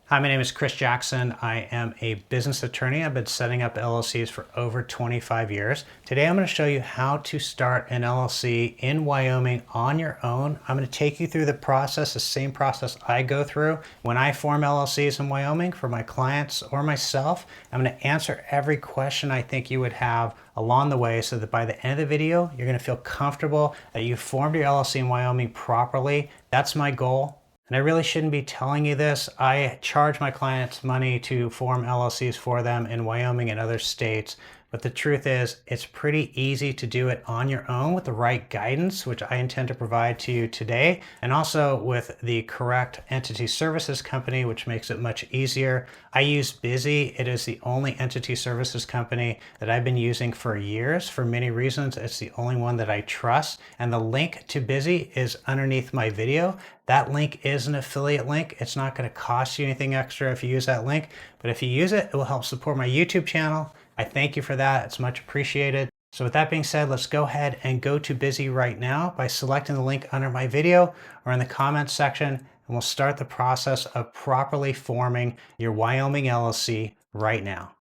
Hi, my name is Chris Jackson. I am a business attorney. I've been setting up LLCs for over 25 years. Today, I'm going to show you how to start an LLC in Wyoming on your own. I'm going to take you through the process, the same process I go through when I form LLCs in Wyoming for my clients or myself. I'm going to answer every question I think you would have along the way so that by the end of the video, you're going to feel comfortable that you formed your LLC in Wyoming properly. That's my goal. And I really shouldn't be telling you this. I charge my clients money to form LLCs for them in Wyoming and other states. But the truth is, it's pretty easy to do it on your own with the right guidance, which I intend to provide to you today, and also with the correct entity services company, which makes it much easier. I use Busy. It is the only entity services company that I've been using for years for many reasons. It's the only one that I trust. And the link to Busy is underneath my video. That link is an affiliate link. It's not going to cost you anything extra if you use that link, but if you use it, it will help support my YouTube channel. I thank you for that. It's much appreciated. So with that being said, let's go ahead and go to Busy right now by selecting the link under my video or in the comments section, and we'll start the process of properly forming your Wyoming LLC right now.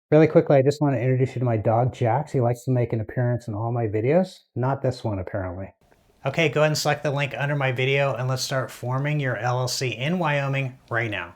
Really quickly, I just want to introduce you to my dog, Jax. He likes to make an appearance in all my videos. Not this one, apparently. Okay, go ahead and select the link under my video and let's start forming your LLC in Wyoming right now.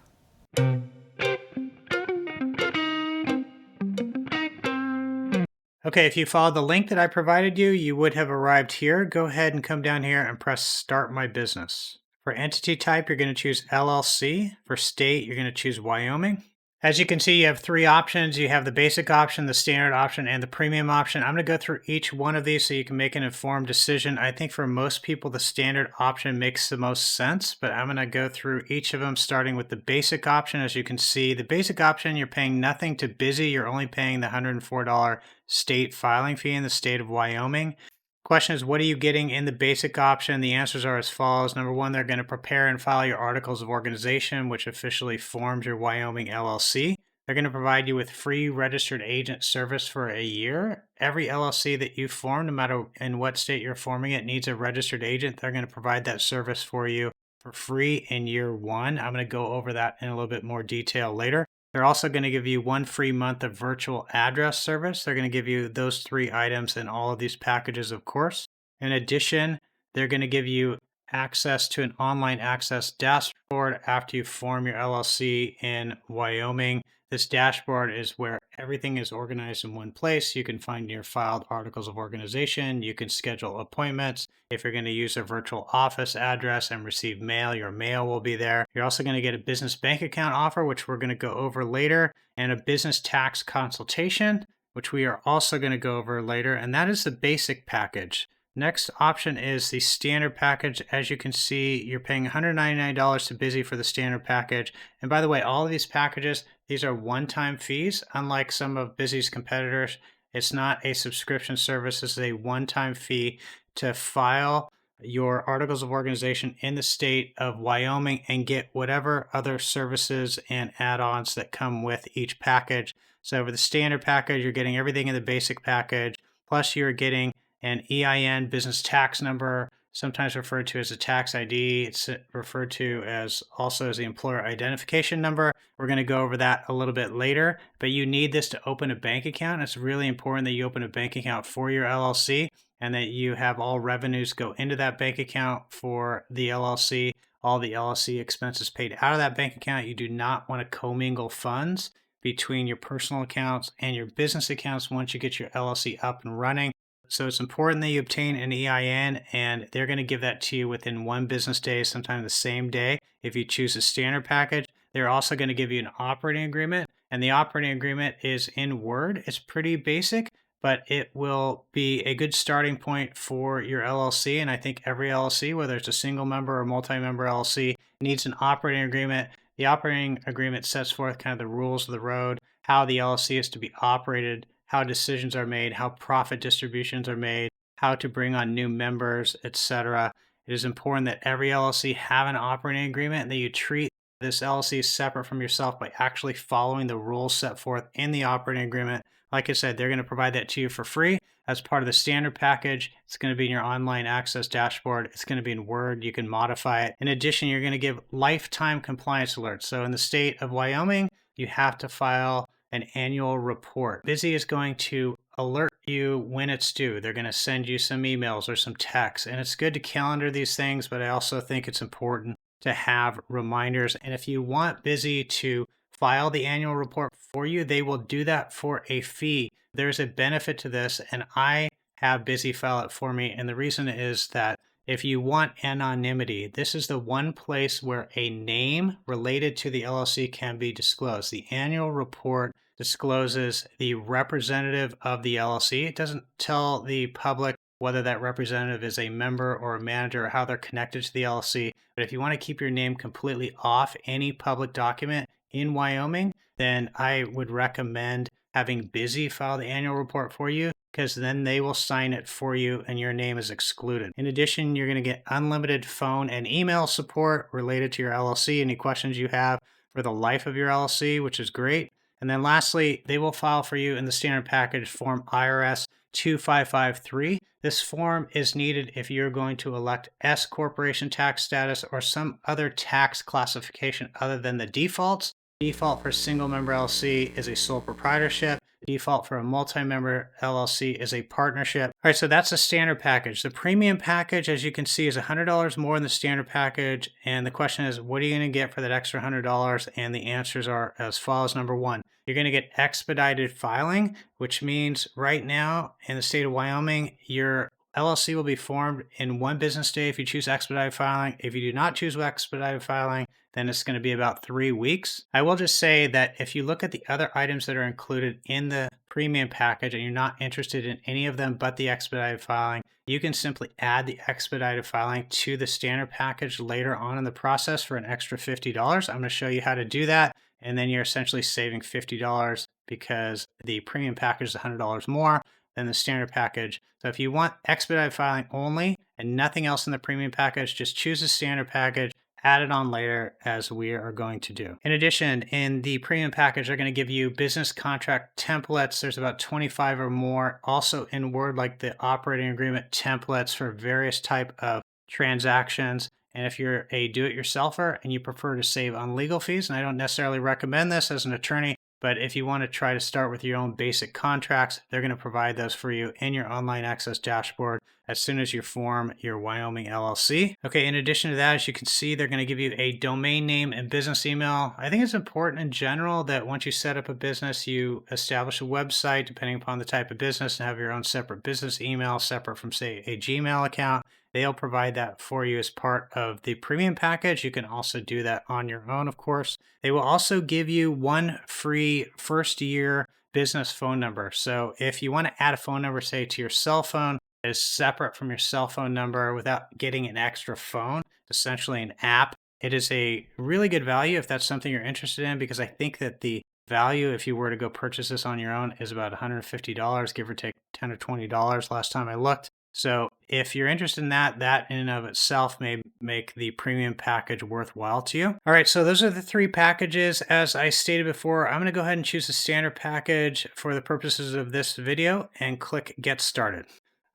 Okay, if you followed the link that I provided you, you would have arrived here. Go ahead and come down here and press Start My Business. For entity type, you're going to choose LLC. For state, you're going to choose Wyoming. As you can see, you have three options. You have the basic option, the standard option, and the premium option. I'm going to go through each one of these so you can make an informed decision. I think for most people, the standard option makes the most sense, but I'm going to go through each of them starting with the basic option. As you can see, the basic option, you're paying nothing to Busy. You're only paying the $104 state filing fee in the state of Wyoming. Question is, what are you getting in the basic option? The answers are as follows. Number one, they're going to prepare and file your articles of organization, which officially forms your Wyoming LLC. They're going to provide you with free registered agent service for a year. Every LLC that you form, no matter in what state you're forming it, needs a registered agent. They're going to provide that service for you for free in year one. I'm going to go over that in a little bit more detail later. They're also going to give you 1 free month of virtual address service. They're going to give you those 3 items in all of these packages, of course. In addition, they're going to give you access to an online access dashboard after you form your LLC in Wyoming. This dashboard is where everything is organized in one place. You can find your filed articles of organization. You can schedule appointments. If you're going to use a virtual office address and receive mail, your mail will be there. You're also going to get a business bank account offer, which we're going to go over later, and a business tax consultation, which we are also going to go over later. And that is the basic package. Next option is the standard package. As you can see, you're paying $199 to Busy for the standard package. And by the way, all of these packages, these are one-time fees. Unlike some of Busy's competitors, it's not a subscription service. This is a one-time fee to file your articles of organization in the state of Wyoming and get whatever other services and add-ons that come with each package. So for the standard package, you're getting everything in the basic package, plus you're getting an EIN, business tax number, sometimes referred to as a tax ID. It's referred to as also as the employer identification number. We're going to go over that a little bit later, but you need this to open a bank account. It's really important that you open a bank account for your LLC and that you have all revenues go into that bank account for the LLC, all the LLC expenses paid out of that bank account. You do not want to commingle funds between your personal accounts and your business accounts once you get your LLC up and running. So it's important that you obtain an EIN, and they're going to give that to you within 1 business day, sometime the same day. If you choose a standard package, they're also going to give you an operating agreement, and the operating agreement is in Word. It's pretty basic, but it will be a good starting point for your LLC. And I think every LLC, whether it's a single member or multi-member LLC, needs an operating agreement. The operating agreement sets forth kind of the rules of the road, how the LLC is to be operated, how decisions are made, how profit distributions are made, how to bring on new members, etc. It is important that every LLC have an operating agreement and that you treat this LLC separate from yourself by actually following the rules set forth in the operating agreement. Like I said, they're going to provide that to you for free. as part of the standard package. It's going to be in your online access dashboard. It's going to be in Word. You can modify it. In addition, you're going to give lifetime compliance alerts. So in the state of Wyoming, you have to file an annual report. Busy is going to alert you when it's due. They're going to send you some emails or some texts. And it's good to calendar these things, but I also think it's important to have reminders. And if you want Busy to file the annual report for you, they will do that for a fee. There's a benefit to this, and I have Busy file it for me. And the reason is that if you want anonymity, this is the one place where a name related to the LLC can be disclosed. The annual report discloses the representative of the LLC. It doesn't tell the public whether that representative is a member or a manager or how they're connected to the LLC. But if you want to keep your name completely off any public document in Wyoming, then I would recommend having Busy file the annual report for you, because then they will sign it for you and your name is excluded. In addition, you're going to get unlimited phone and email support related to your LLC, any questions you have for the life of your LLC, which is great. And then lastly, they will file for you in the standard package form IRS 2553. This form is needed if you're going to elect S corporation tax status or some other tax classification other than the defaults. Default for single member LLC is a sole proprietorship. Default for a multi-member LLC is a partnership. All right, so that's a standard package. The premium package, as you can see, is $100 more than the standard package. And the question is, what are you going to get for that extra $100? And the answers are as follows. Number one, you're going to get expedited filing, which means right now in the state of Wyoming, your LLC will be formed in 1 business day if you choose expedited filing. If you do not choose expedited filing, then it's going to be about 3 weeks. I will just say that if you look at the other items that are included in the premium package and you're not interested in any of them but the expedited filing, you can simply add the expedited filing to the standard package later on in the process for an extra $50. I'm going to show you how to do that. And then you're essentially saving $50 because the premium package is $100 more than the standard package. So if you want expedited filing only and nothing else in the premium package, just choose the standard package, add it on later as we are going to do. In addition, in the premium package, they're going to give you business contract templates. There's about 25 or more. Also in Word, like the operating agreement templates for various type of transactions. And if you're a do-it-yourselfer and you prefer to save on legal fees, and I don't necessarily recommend this as an attorney, but if you want to try to start with your own basic contracts, they're going to provide those for you in your online access dashboard as soon as you form your Wyoming LLC. Okay, in addition to that, as you can see, they're going to give you a domain name and business email. I think it's important in general that once you set up a business, you establish a website depending upon the type of business and have your own separate business email, separate from, say, a Gmail account. They'll provide that for you as part of the premium package. You can also do that on your own, of course. They will also give you 1 free first year business phone number. So if you want to add a phone number, say to your cell phone, that is separate from your cell phone number without getting an extra phone, essentially an app, it is a really good value if that's something you're interested in, because I think that the value, if you were to go purchase this on your own, is about $150, give or take $10 or $20 last time I looked. So if you're interested in that, that in and of itself may make the premium package worthwhile to you. All right, so those are the 3 packages. As I stated before, I'm going to go ahead and choose the standard package for the purposes of this video and click Get Started.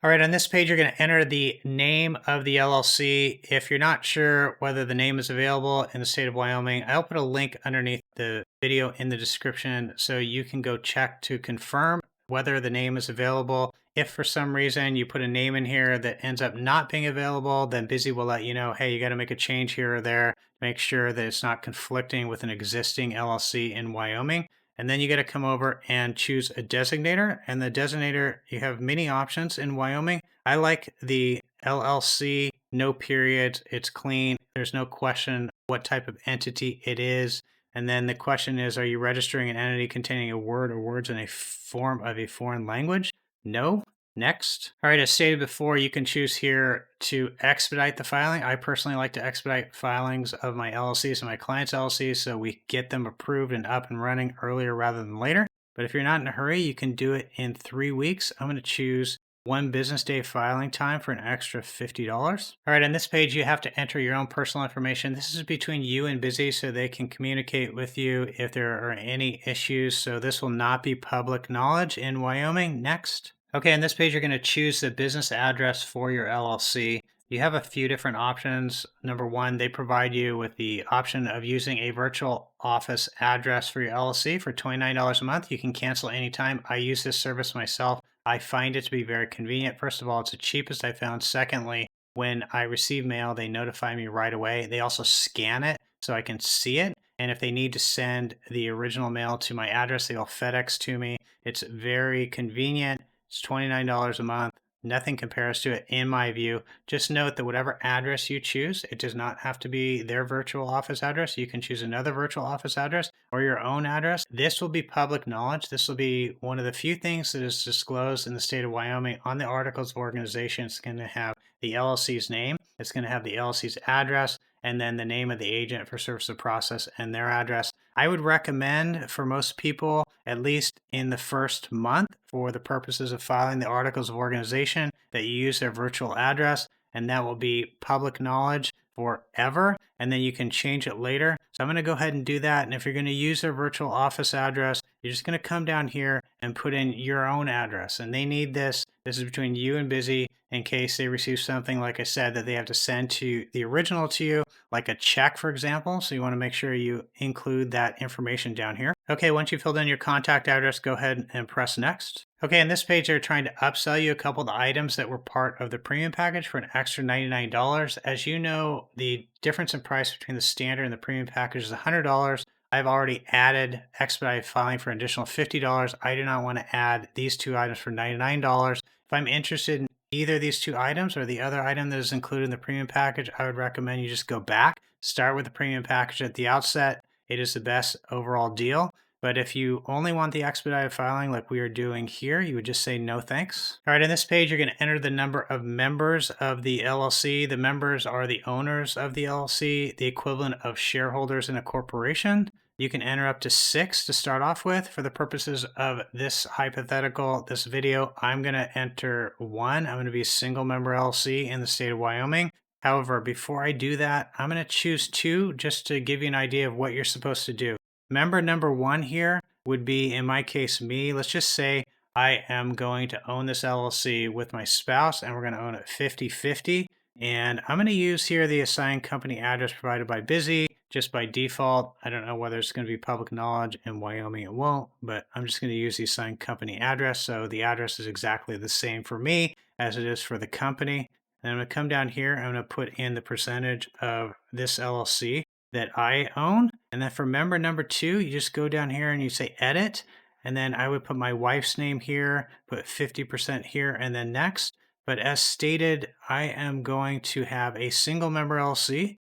All right, on this page, you're going to enter the name of the LLC. If you're not sure whether the name is available in the state of Wyoming, I'll put a link underneath the video in the description so you can go check to confirm whether the name is available. If for some reason you put a name in here that ends up not being available, then Busy will let you know, hey, you got to make a change here or there. Make sure that it's not conflicting with an existing LLC in Wyoming. And then you got to come over and choose a designator. And the designator, you have many options in Wyoming. I like the LLC, no periods, it's clean. There's no question what type of entity it is. And then the question is, are you registering an entity containing a word or words in a form of a foreign language? No. Next. All right, as stated before, you can choose here to expedite the filing. I personally like to expedite filings of my LLCs and my clients' LLCs so we get them approved and up and running earlier rather than later. But if you're not in a hurry, you can do it in 3 weeks. I'm going to choose 1 business day filing time for an extra $50. All right, on this page, you have to enter your own personal information. This is between you and Busy so they can communicate with you if there are any issues. So this will not be public knowledge in Wyoming. Next. Okay, on this page, you're going to choose the business address for your LLC. You have a few different options. Number one, they provide you with the option of using a virtual office address for your LLC for $29 a month. You can cancel anytime. I use this service myself. I find it to be very convenient. First of all, it's the cheapest I found. Secondly, when I receive mail, they notify me right away. They also scan it so I can see it. And if they need to send the original mail to my address, they'll FedEx to me. It's very convenient. It's $29 a month. Nothing compares to it in my view. Just note that whatever address you choose, it does not have to be their virtual office address. You can choose another virtual office address or your own address. This will be public knowledge. This will be one of the few things that is disclosed in the state of Wyoming on the articles of organization. It's going to have the LLC's name. It's going to have the LLC's address and then the name of the agent for service of process and their address. I would recommend for most people, at least in the first month, for the purposes of filing the articles of organization, that you use their virtual address, and that will be public knowledge forever, and then you can change it later. So I'm going to go ahead and do that. And if you're going to use their virtual office address, you're just going to come down here and put in your own address. And they need this. This is between you and Busy in case they receive something, like I said, that they have to send to the original to you, like a check, for example. So you want to make sure you include that information down here. Okay, once you've filled in your contact address, go ahead and press next. Okay, on this page, they're trying to upsell you a couple of the items that were part of the premium package for an extra $99. As you know, the difference in price between the standard and the premium package is $100. I've already added expedited filing for an additional $50. I do not want to add these two items for $99. If I'm interested in either of these two items or the other item that is included in the premium package, I would recommend you just go back, start with the premium package at the outset. It is the best overall deal. But if you only want the expedited filing like we are doing here, you would just say no thanks. All right, on this page, you're going to enter the number of members of the LLC. The members are the owners of the LLC, the equivalent of shareholders in a corporation. You can enter up to 6 to start off with. For the purposes of this hypothetical, this video, I'm going to enter 1. I'm going to be a single member LLC in the state of Wyoming. However, before I do that, I'm going to choose 2 just to give you an idea of what you're supposed to do. Member number 1 here would be, in my case, me. Let's just say I am going to own this LLC with my spouse, and we're going to own it 50-50. And I'm going to use here the assigned company address provided by Busy, just by default. I don't know whether it's going to be public knowledge. In Wyoming, it won't, but I'm just going to use the assigned company address. So the address is exactly the same for me as it is for the company. And I'm going to come down here. I'm going to put in the percentage of this LLC that I own. And then for member number 2, you just go down here and you say edit. And then I would put my wife's name here, put 50% here, and then next. But as stated, I am going to have a single member LLC.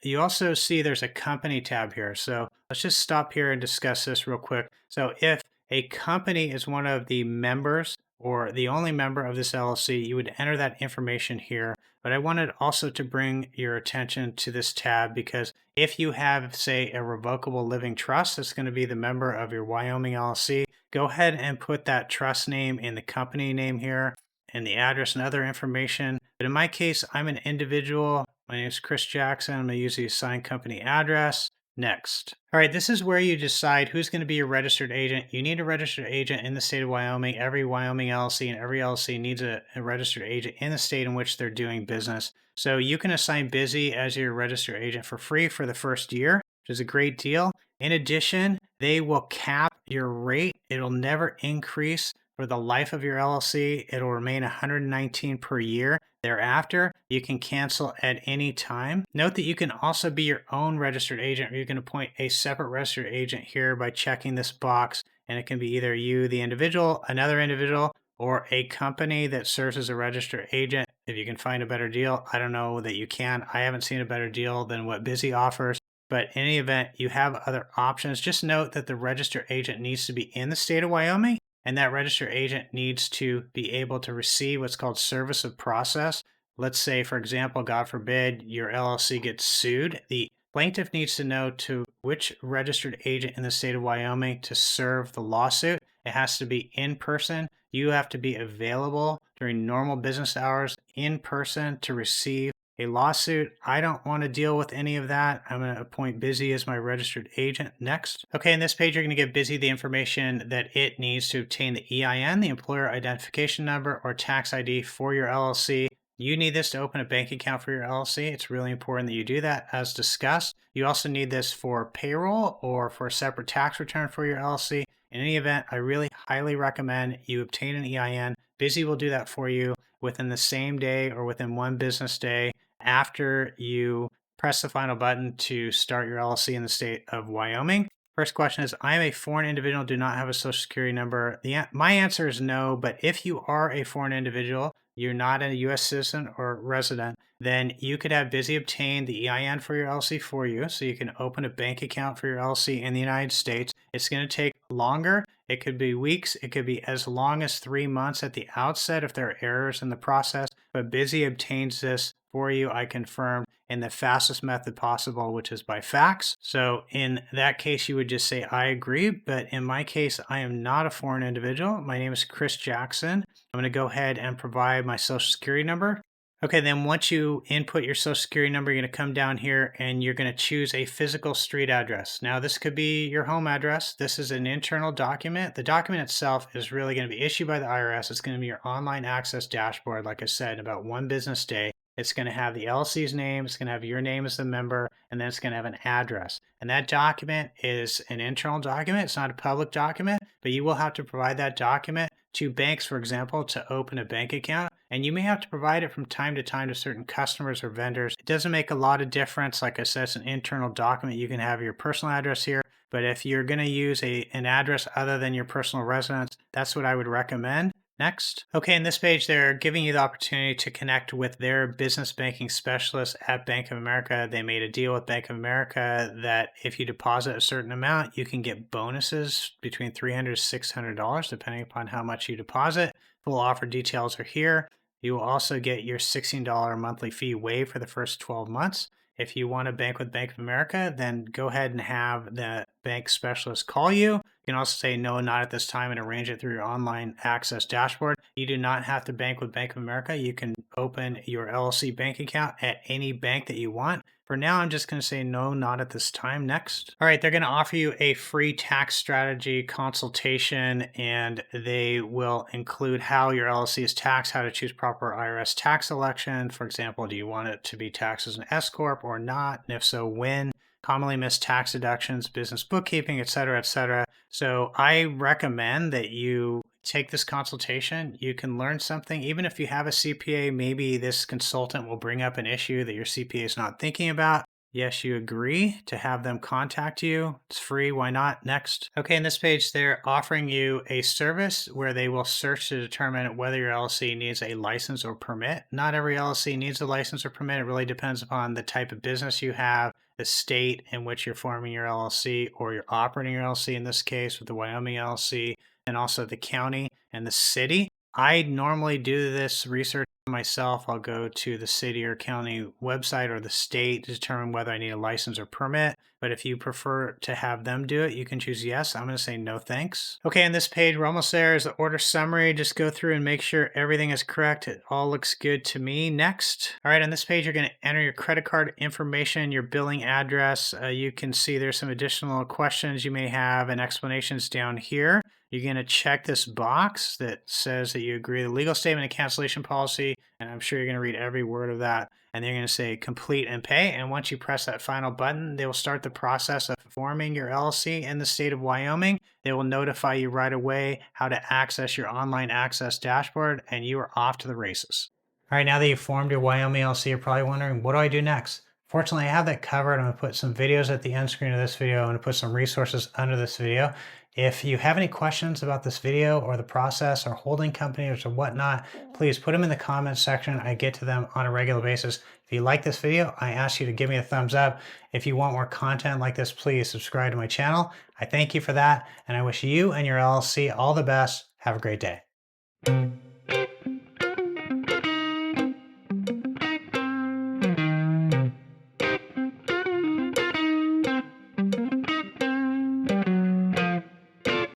You also see there's a company tab here. So let's just stop here and discuss this real quick. So if a company is one of the members or the only member of this LLC, you would enter that information here. But I wanted also to bring your attention to this tab because if you have, say, a revocable living trust that's going to be the member of your Wyoming LLC, go ahead and put that trust name in the company name here and the address and other information. But in my case, I'm an individual. My name is Chris Jackson. I'm going to use the assigned company address. Next. All right, this is where you decide who's going to be your registered agent. You need a registered agent in the state of Wyoming. Every Wyoming LLC and every LLC needs a registered agent in the state in which they're doing business. So you can assign Busy as your registered agent for free for the first year, which is a great deal. In addition, they will cap your rate. It'll never increase for the life of your LLC. It'll remain $119 per year. Thereafter, you can cancel at any time. Note that you can also be your own registered agent, or you can appoint a separate registered agent here by checking this box. And it can be either you, the individual, another individual, or a company that serves as a registered agent. If you can find a better deal, I don't know that you can. I haven't seen a better deal than what Busy offers. But in any event, you have other options. Just note that the registered agent needs to be in the state of Wyoming. And that registered agent needs to be able to receive what's called service of process. Let's say, for example, God forbid, your LLC gets sued. The plaintiff needs to know to which registered agent in the state of Wyoming to serve the lawsuit. It has to be in person. You have to be available during normal business hours in person to receive A lawsuit, I don't want to deal with any of that. I'm going to appoint Busy as my registered agent. Next. Okay, in this page, you're going to give Busy the information that it needs to obtain the EIN, the employer identification number, or tax ID for your LLC. You need this to open a bank account for your LLC. It's really important that you do that as discussed. You also need this for payroll or for a separate tax return for your LLC. In any event, I really highly recommend you obtain an EIN. Busy will do that for you within the same day or within one business day after you press the final button to start your LLC in the state of Wyoming. First question is, I am a foreign individual, do not have a social security number. My answer is no, but if you are a foreign individual, you're not a U.S. citizen or resident, then you could have Busy obtain the EIN for your LLC for you so you can open a bank account for your LLC in the United States. It's going to take longer. It could be weeks. It could be as long as 3 months at the outset if there are errors in the process, but Busy obtains this for you, I confirm, in the fastest method possible, which is by fax. So in that case, you would just say, I agree. But in my case, I am not a foreign individual. My name is Chris Jackson. I'm going to go ahead and provide my social security number. Okay, then once you input your social security number, you're going to come down here and you're going to choose a physical street address. Now, this could be your home address. This is an internal document. The document itself is really going to be issued by the IRS. It's going to be your online access dashboard, like I said, in about one business day. It's going to have the LLC's name, it's going to have your name as the member, and then it's going to have an address. And that document is an internal document. It's not a public document, but you will have to provide that document to banks, for example, to open a bank account. And you may have to provide it from time to time to certain customers or vendors. It doesn't make a lot of difference. Like I said, it's an internal document. You can have your personal address here, but if you're going to use an address other than your personal residence, that's what I would recommend. Next. Okay, in this page, they're giving you the opportunity to connect with their business banking specialist at Bank of America. They made a deal with Bank of America that if you deposit a certain amount, you can get bonuses between $300 to $600, depending upon how much you deposit. Full offer details are here. You will also get your $16 monthly fee waived for the first 12 months. If you want to bank with Bank of America, then go ahead and have the bank specialist call you. You can also say no, not at this time, and arrange it through your online access dashboard. You do not have to bank with Bank of America. You can open your LLC bank account at any bank that you want. For now, I'm just going to say no, not at this time. Next. All right, they're going to offer you a free tax strategy consultation, and they will include how your LLC is taxed, how to choose proper IRS tax election. For example, do you want it to be taxed as an S Corp or not? And if so, when? Commonly missed tax deductions, business bookkeeping, et cetera, et cetera. So I recommend that you take this consultation. You can learn something. Even if you have a CPA, maybe this consultant will bring up an issue that your CPA is not thinking about. Yes, you agree to have them contact you. It's free. Why not? Next. Okay, in this page, they're offering you a service where they will search to determine whether your LLC needs a license or permit. Not every LLC needs a license or permit. It really depends upon the type of business you have, the state in which you're forming your LLC, or you're operating your LLC in this case with the Wyoming LLC, and also the county and the city. I normally do this research myself. I'll go to the city or county website or the state to determine whether I need a license or permit. But if you prefer to have them do it, you can choose yes. I'm going to say no thanks. Okay, on this page, we're almost there. Is the order summary. Just go through and make sure everything is correct. It all looks good to me. Next. All right, on this page, you're going to enter your credit card information, your billing address. You can see there's some additional questions you may have and explanations down here. You're going to check this box that says that you agree to the legal statement and cancellation policy, and I'm sure you're going to read every word of that. And they're going to say complete and pay. And once you press that final button, they will start the process of forming your LLC in the state of Wyoming. They will notify you right away how to access your online access dashboard, and you are off to the races. All right, now that you've formed your Wyoming LLC, you're probably wondering, what do I do next? Fortunately, I have that covered. I'm going to put some videos at the end screen of this video. I'm going to put some resources under this video. If you have any questions about this video or the process or holding companies or whatnot, please put them in the comments section. I get to them on a regular basis. If you like this video, I ask you to give me a thumbs up. If you want more content like this, please subscribe to my channel. I thank you for that, and I wish you and your LLC all the best. Have a great day.